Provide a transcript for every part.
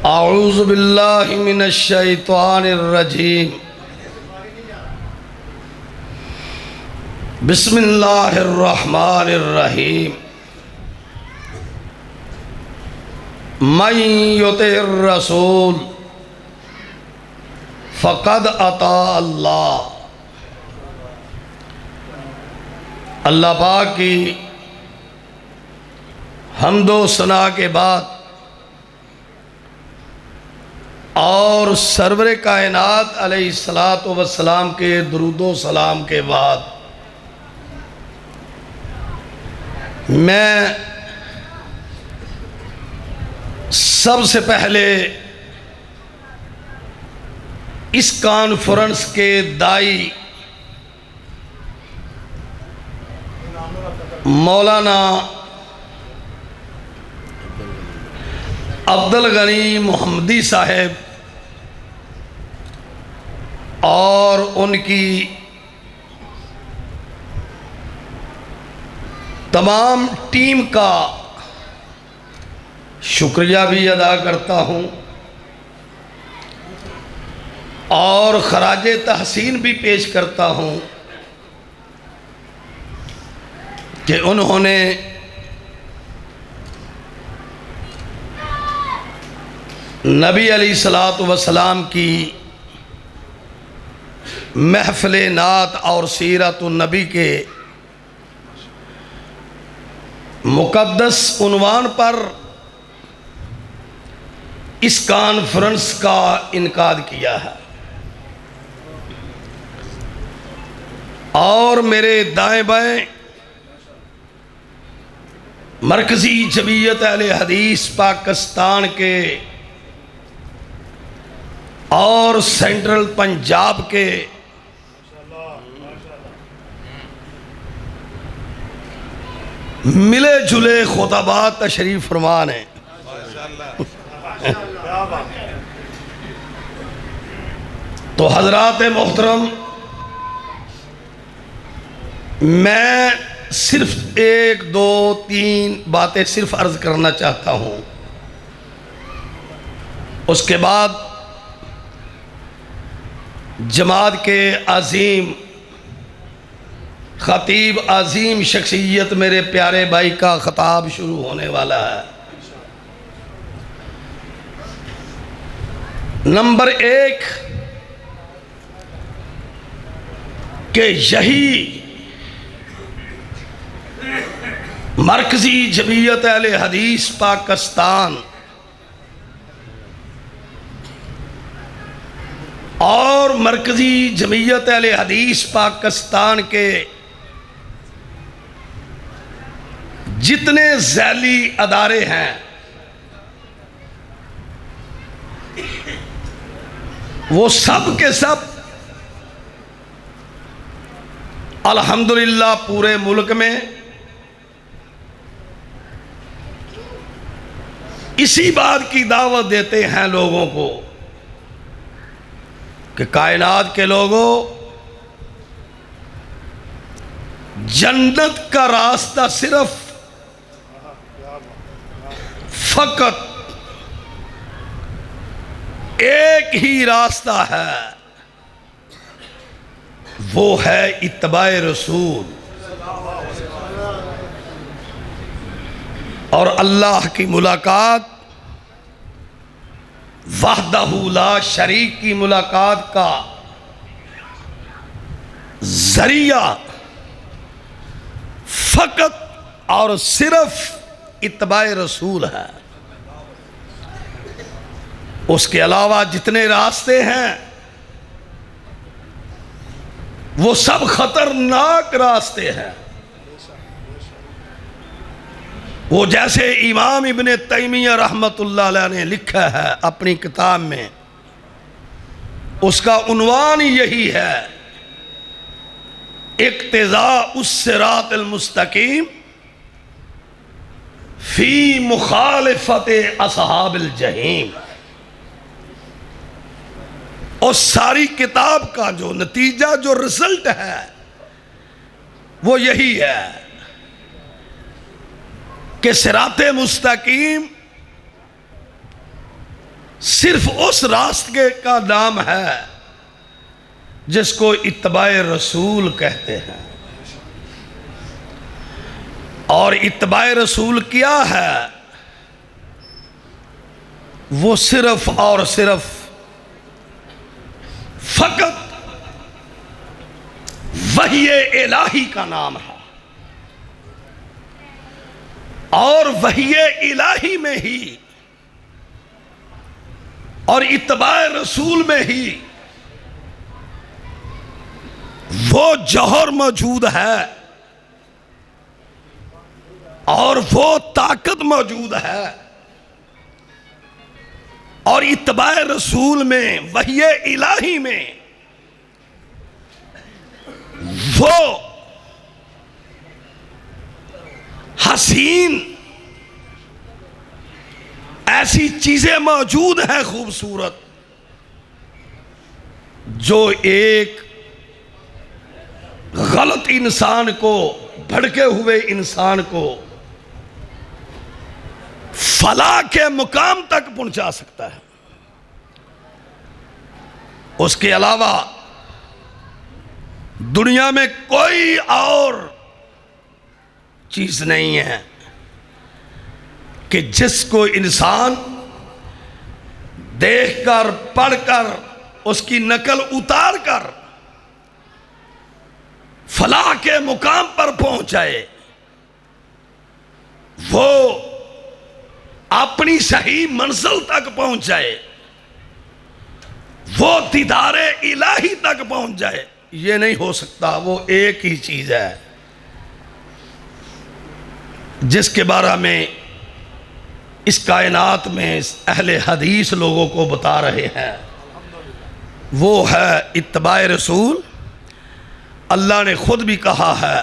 अऊज़ु बिल्लाहि मिनश शैतानिर रजीम। बिस्मिल्लाहिर रहमानिर रहीम। मन युतिर रसूल फ़क़द अता अल्लाह। अल्लाह पाक की हम्दो सना के बाद और सरवर कायनात अलैहिस्सलातु वस्सलाम के दुरूदो सलाम के बाद मैं सबसे पहले इस कॉन्फ्रेंस के दाई मौलाना अब्दुल गनी मोहम्मदी साहब और उनकी तमाम टीम का शुक्रिया भी अदा करता हूँ और खराज तहसीन भी पेश करता हूँ कि उन्होंने नबी अलैहिस्सलातु वस्सलाम की महफ़िल नात और सीरतुन नबी के मुक़द्दस उन्वान पर इस कॉन्फ्रेंस का इनकाद किया है और मेरे दाएं बाएं मरकज़ी जमीयत अहले हदीस पाकिस्तान के और सेंट्रल पंजाब के मिले जुले खुतबा तशरीफ फरमान हैं। तो हजरात मोहतरम, मैं सिर्फ एक दो तीन बातें सिर्फ अर्ज करना चाहता हूँ। उसके बाद जमात के अजीम खतीब अजीम शख्सियत मेरे प्यारे भाई का खताब शुरू होने वाला है। नंबर एक कि यही मरकज़ी जमीयत अहले हदीस पाकिस्तान और मरकज़ी जमीयत अहले हदीस पाकिस्तान के जितने ज़ैली अदारे हैं वो सब के सब अल्हम्दुलिल्लाह पूरे मुल्क में इसी बात की दावत देते हैं लोगों को कि कायनात के लोगों, जन्नत का रास्ता सिर्फ फकत एक ही रास्ता है, वो है इत्तबाए रसूल और अल्लाह की मुलाकात, वहदहू ला शरीक की मुलाकात का जरिया फकत और सिर्फ इत्तबाए रसूल है। उसके अलावा जितने रास्ते हैं वो सब खतरनाक रास्ते हैं। वो जैसे इमाम इब्ने तैमिया रहमतुल्लाह अलैह ने लिखा है अपनी किताब में, उसका उन्वान यही है, इक्तिज़ा उस सिरातिल मुस्तकीम फी मुखालिफत असहाबिल जहीम। और सारी किताब का जो नतीजा, जो रिजल्ट है वो यही है कि सिराते मुस्तकीम सिर्फ उस रास्ते का नाम है जिसको इत्तबाए रसूल कहते हैं। और इत्तबाए रसूल क्या है? वो सिर्फ और सिर्फ फकत वही इलाही का नाम है, और वही इलाही में ही और इत्तबाए रसूल में ही वो जौहर मौजूद है और वो ताकत मौजूद है। और इत्तबाए रसूल में, वही इलाही में वो हसीन ऐसी चीजें मौजूद हैं खूबसूरत, जो एक गलत इंसान को, भड़के हुए इंसान को फलाह के मुकाम तक पहुंचा सकता है। उसके अलावा दुनिया में कोई और चीज नहीं है कि जिसको इंसान देखकर, पढ़कर, उसकी नकल उतार कर फलाह के मुकाम पर पहुंच जाए, वो अपनी सही मंजिल तक पहुंच जाए, वो दीदारे इलाही तक पहुंच जाए। ये नहीं हो सकता। वो एक ही चीज है जिसके बारे में इस कायनात में अहले हदीस लोगों को बता रहे हैं, वो है इत्तबाए रसूल। अल्लाह ने खुद भी कहा है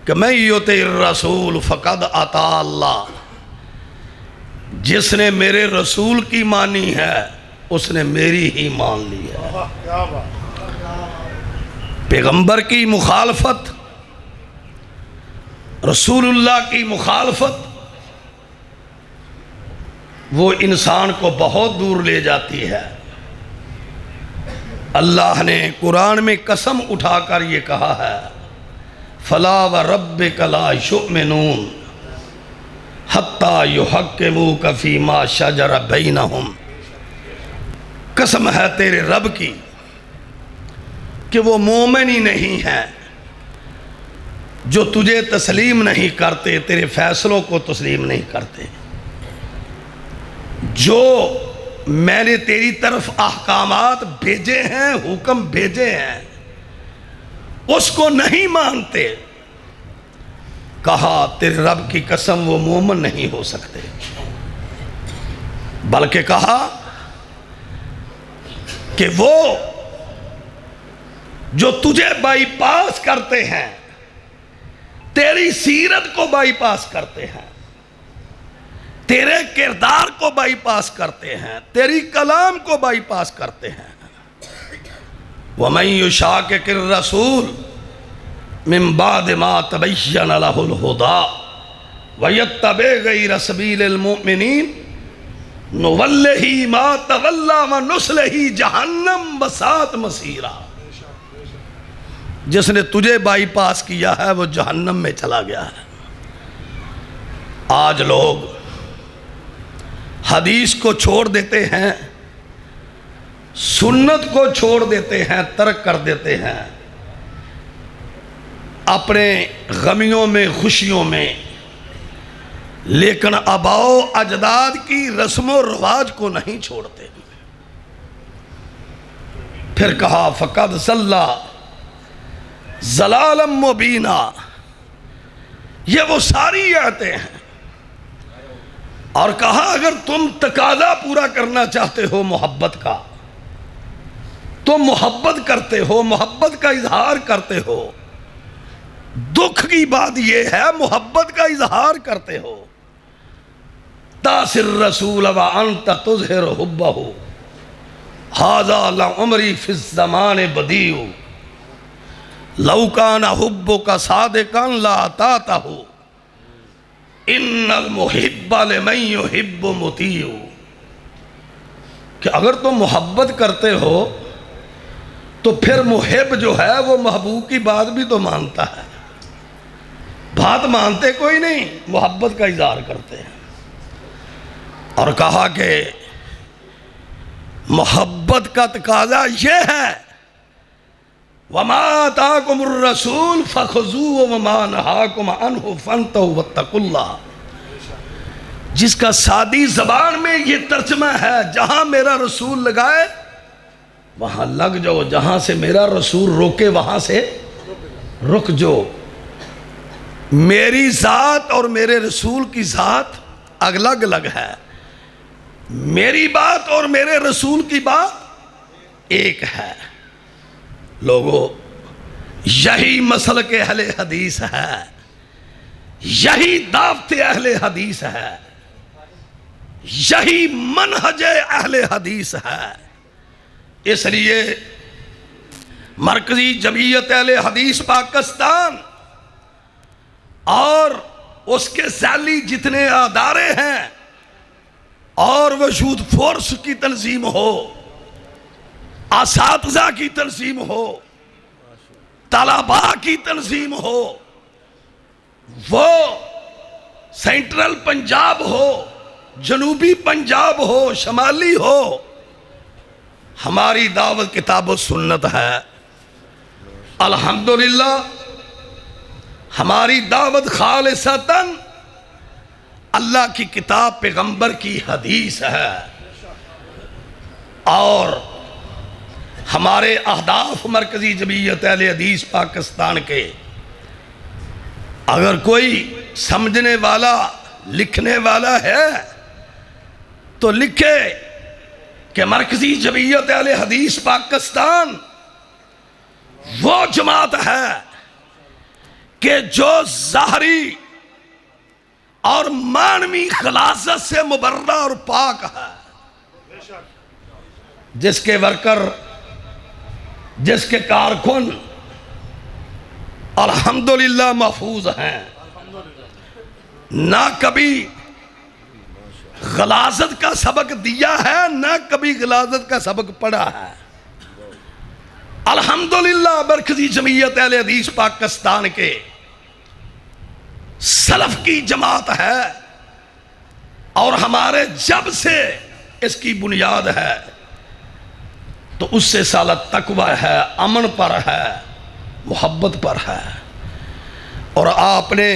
कि मैं युति रसूल फ़क़द अता अल्लाह, जिसने मेरे रसूल की मानी है उसने मेरी ही मान ली है। पैगंबर की मुखालफत, रसूलुल्लाह की मुखालफत, वो इंसान को बहुत दूर ले जाती है। अल्लाह ने कुरान में कसम उठाकर ये कहा है, फला व रब्बिका ला युमिनून हत्ता युहक्किमूका फीमा शजर बैनहुम। कसम है तेरे रब की कि वो मोमिन ही नहीं है जो तुझे तस्लीम नहीं करते, तेरे फैसलों को तस्लीम नहीं करते। जो मैंने तेरी तरफ अहकामात भेजे हैं, हुक्म भेजे हैं, उसको नहीं मानते। कहा तेरे रब की कसम वो मोमिन नहीं हो सकते। बल्कि कहा कि वो जो तुझे बाईपास करते हैं, तेरी सीरत को बाईपास करते हैं, तेरे किरदार को बाईपास करते हैं, तेरी कलाम को बाईपास करते हैं। वमन युशाकिर रसूल मिन बाद मा तबय्यन लहुल हुदा वयत्तबि गैर सबीलिल मुमिनीन नुवल्लिही मा तवल्ला व नुस्लिही जहन्नम वसात मसीरा। जिसने तुझे बाईपास किया है वो जहन्नम में चला गया है। आज लोग हदीस को छोड़ देते हैं, सुन्नत को छोड़ देते हैं, तर्क कर देते हैं, अपने गमियों में, खुशियों में, लेकिन आबाओ अजदाद की रस्मों रवाज को नहीं छोड़ते। फिर कहा फ़क़द ज़ल्ला ज़लालम मुबीना। ये वो सारी आयतें हैं। और कहा अगर तुम तकाज़ा पूरा करना चाहते हो मोहब्बत का, तो मोहब्बत करते हो, मोहब्बत का इजहार करते हो। दुख की बात यह है मोहब्बत का इजहार करते हो। तासिर रसूल व अंत तुज़हिर हुब्बहु हाज़ा लउमरी फिज़ ज़माने बदीउ लौ काना हुब्बुका सादिक़न ला अतातहु इन्नल मुहिब्ब लिमन युहिब्बु मुतीउ। कि अगर तुम मोहब्बत करते हो तो फिर मुहिब जो है वो महबूब की बात भी तो मानता है। बात मानते कोई नहीं, मोहब्बत का इजहार करते हैं। और कहा कि मोहब्बत का तकाजा ये है, वमा आताकुमुर रसूल फखुज़ू वमा नहाकुम अन्हु फंतहु वत्तकुल्लाह। जिसका सादी जबान में ये तर्जमा है, जहां मेरा रसूल लगाए वहां लग जाओ, जहां से मेरा रसूल रोके वहां से रुक जाओ। मेरी ज़ात और मेरे रसूल की ज़ात अलग अलग है, मेरी बात और मेरे रसूल की बात एक है। लोगों, यही मसल के अहले हदीस है, यही दावत अहले हदीस है, यही मनहज अहले हदीस है। इसलिए मरकजी जमीयत अहले हदीस पाकिस्तान और उसके जाली जितने अदारे हैं, और वजूद फोर्स की तंजीम हो, असातिज़ा की तंजीम हो, तलबा की तंजीम हो, वो सेंट्रल पंजाब हो, जनूबी पंजाब हो, शमाली हो, हमारी दावत किताब व सुन्नत है। अल्हम्दुलिल्लाह हमारी दावत खालिसतन अल्लाह की किताब पैगंबर की हदीस है। और हमारे अहदाफ मरकजी जमीयत अहले हदीस पाकिस्तान के, अगर कोई समझने वाला लिखने वाला है तो लिखे कि मरकजी जमीयत अहले हदीस पाकिस्तान वो जमात है कि जो ज़ाहरी और मानवी खलासत से मुबर्रा और पाक है, जिसके वर्कर, जिसके कारकुन अल्हम्दुलिल्लाह महफूज हैं, ना कभी गलाजत का सबक दिया है, ना कभी गलाजत का सबक पढ़ा है। अल्हम्दुलिल्लाह मरकजी जमीयत अहले हदीस पाकिस्तान के सलफ की जमात है, और हमारे जब से इसकी बुनियाद है तो उससे साला तकवा है, अमन पर है, मोहब्बत पर है। और आपने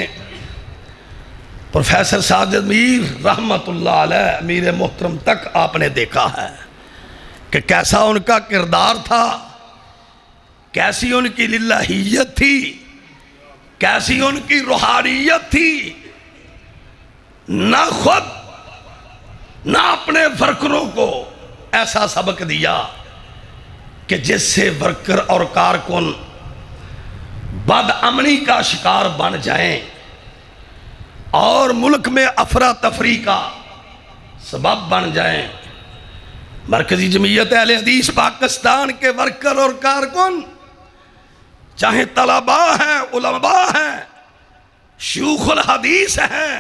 प्रोफेसर साजिद मीर रहमतुल्लाह अलैह अमीर मोहतरम तक आपने देखा है कि कैसा उनका किरदार था, कैसी उनकी लिल्लाहियत थी, कैसी उनकी रूहानियत थी। ना खुद ना अपने वर्करों को ऐसा सबक दिया कि जिससे वर्कर और कारकुन बदअमनी का शिकार बन जाएं और मुल्क में अफरा तफरी का सबब बन जाएं। मरकजी जमीयत अहले हदीस पाकिस्तान के वर्कर और कारकुन, चाहे तलबा हैं, उलमा हैं, शयूखुल हदीस हैं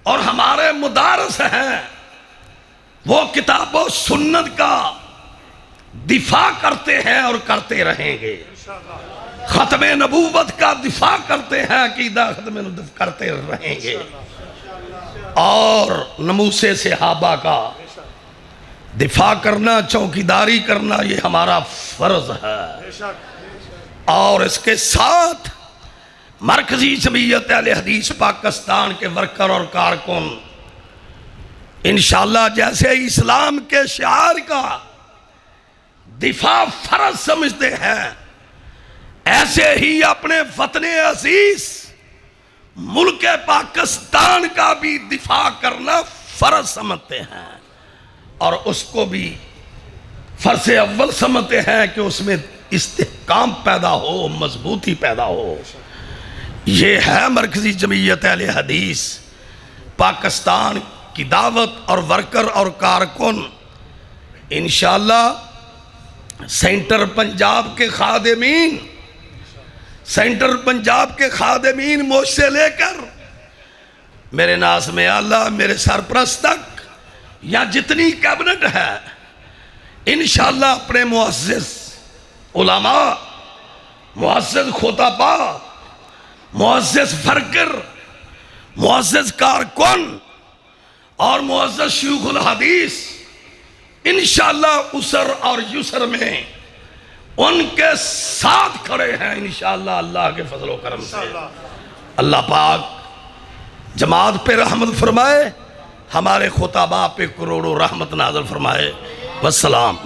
और हमारे मुदारस हैं, वो किताबों सुन्नत का दिफा करते हैं और करते रहेंगे। खत्मे नबूवत का दिफा करते हैं, अकीदा खत्मे नबूवत करते रहेंगे, और नमूसे सहाबा का दिफा करना, चौकीदारी करना, ये हमारा फर्ज है। और इसके साथ मरकजी जमीयत अहले हदीस पाकिस्तान के वर्कर और कारकुन इंशाअल्लाह जैसे इस्लाम के शिआर का दिफा फर्ज समझते हैं, ऐसे ही अपने वतन अजीज मुल्क पाकिस्तान का भी दिफा करना फर्ज समझते हैं, और उसको भी फर्ज अव्वल समझते हैं कि उसमें इस्तेहकाम पैदा हो, मजबूती पैदा हो। ये है मरकजी जमीयत अहले हदीस पाकिस्तान की दावत। और वर्कर और कारकुन इंशाअल्लाह सेंटर पंजाब के खादिमीन, सेंटर पंजाब के खादिमीन मुझसे लेकर मेरे नाज़ में आला, मेरे सरप्रस्त तक, या जितनी कैबिनेट है, इंशाअल्लाह अपने मुअस्सिस उलमा, मुअस्सिस खुतबा, मुअस्सिस फरकर, मुअस्सिस कारकुन और मुअस्सिस शयूखुल हदीस इंशाअल्लाह उसर और युसर में उनके साथ खड़े हैं इंशाअल्लाह अल्लाह के फजल व करम से। अल्लाह पाक जमात पे रहमत फरमाए, हमारे खुतबा पे करोड़ों रहमत नाज़िल फरमाए। वस्सलाम।